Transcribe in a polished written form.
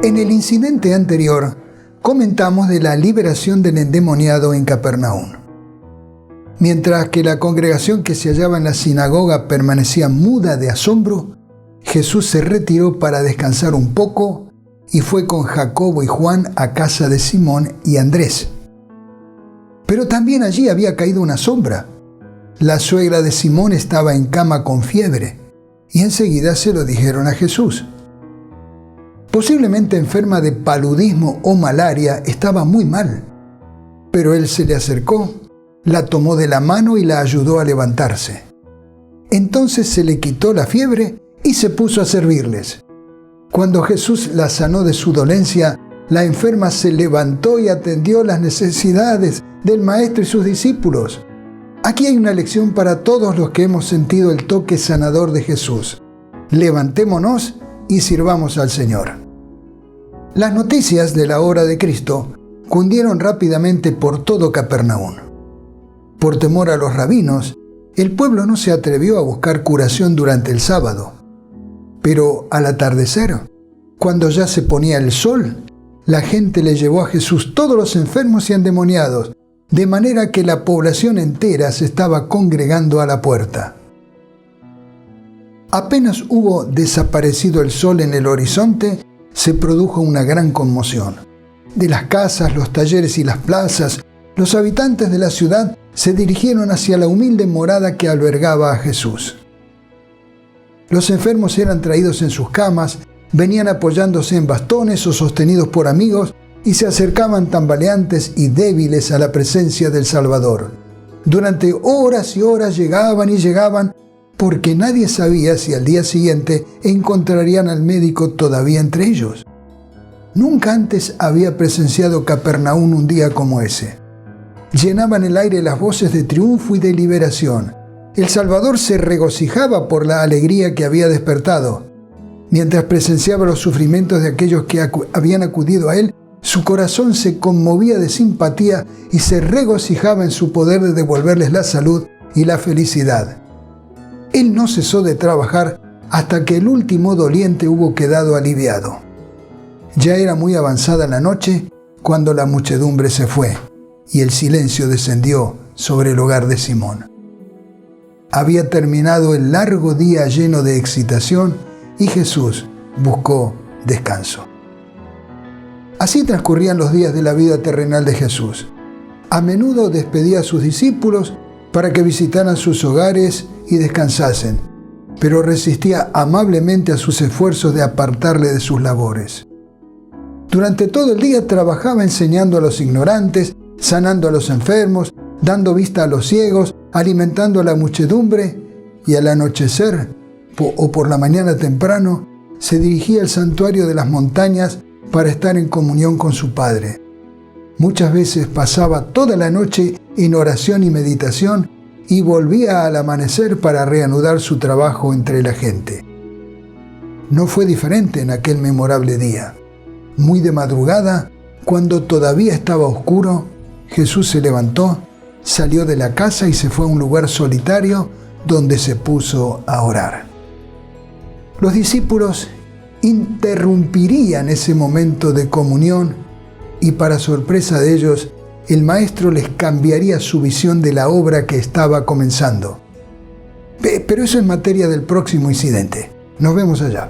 En el incidente anterior, comentamos de la liberación del endemoniado en Capernaum. Mientras que la congregación que se hallaba en la sinagoga permanecía muda de asombro, Jesús se retiró para descansar un poco y fue con Jacobo y Juan a casa de Simón y Andrés. Pero también allí había caído una sombra. La suegra de Simón estaba en cama con fiebre, y enseguida se lo dijeron a Jesús. Posiblemente enferma de paludismo o malaria, estaba muy mal. Pero él se le acercó, la tomó de la mano y la ayudó a levantarse. Entonces se le quitó la fiebre y se puso a servirles. Cuando Jesús la sanó de su dolencia, la enferma se levantó y atendió las necesidades del Maestro y sus discípulos. Aquí hay una lección para todos los que hemos sentido el toque sanador de Jesús. Levantémonos y sirvamos al Señor. Las noticias de la obra de Cristo cundieron rápidamente por todo Capernaum. Por temor a los rabinos, el pueblo no se atrevió a buscar curación durante el sábado. Pero al atardecer, cuando ya se ponía el sol, la gente le llevó a Jesús todos los enfermos y endemoniados, de manera que la población entera se estaba congregando a la puerta. Apenas hubo desaparecido el sol en el horizonte, se produjo una gran conmoción. De las casas, los talleres y las plazas, los habitantes de la ciudad se dirigieron hacia la humilde morada que albergaba a Jesús. Los enfermos eran traídos en sus camas, venían apoyándose en bastones o sostenidos por amigos y se acercaban tambaleantes y débiles a la presencia del Salvador. Durante horas y horas llegaban y llegaban, porque nadie sabía si al día siguiente encontrarían al médico todavía entre ellos. Nunca antes había presenciado Capernaum un día como ese. Llenaban el aire las voces de triunfo y de liberación. El Salvador se regocijaba por la alegría que había despertado. Mientras presenciaba los sufrimientos de aquellos que habían acudido a él, su corazón se conmovía de simpatía y se regocijaba en su poder de devolverles la salud y la felicidad. Él no cesó de trabajar hasta que el último doliente hubo quedado aliviado. Ya era muy avanzada la noche cuando la muchedumbre se fue y el silencio descendió sobre el hogar de Simón. Había terminado el largo día lleno de excitación y Jesús buscó descanso. Así transcurrían los días de la vida terrenal de Jesús. A menudo despedía a sus discípulos para que visitaran sus hogares y descansasen, pero resistía amablemente a sus esfuerzos de apartarle de sus labores. Durante todo el día trabajaba enseñando a los ignorantes, sanando a los enfermos, dando vista a los ciegos, alimentando a la muchedumbre, y al anochecer, o por la mañana temprano, se dirigía al santuario de las montañas para estar en comunión con su Padre. Muchas veces pasaba toda la noche en oración y meditación y volvía al amanecer para reanudar su trabajo entre la gente. No fue diferente en aquel memorable día. Muy de madrugada, cuando todavía estaba oscuro, Jesús se levantó, salió de la casa y se fue a un lugar solitario donde se puso a orar. Los discípulos interrumpirían ese momento de comunión y, para sorpresa de ellos, el Maestro les cambiaría su visión de la obra que estaba comenzando. Pero eso es materia del próximo incidente. Nos vemos allá.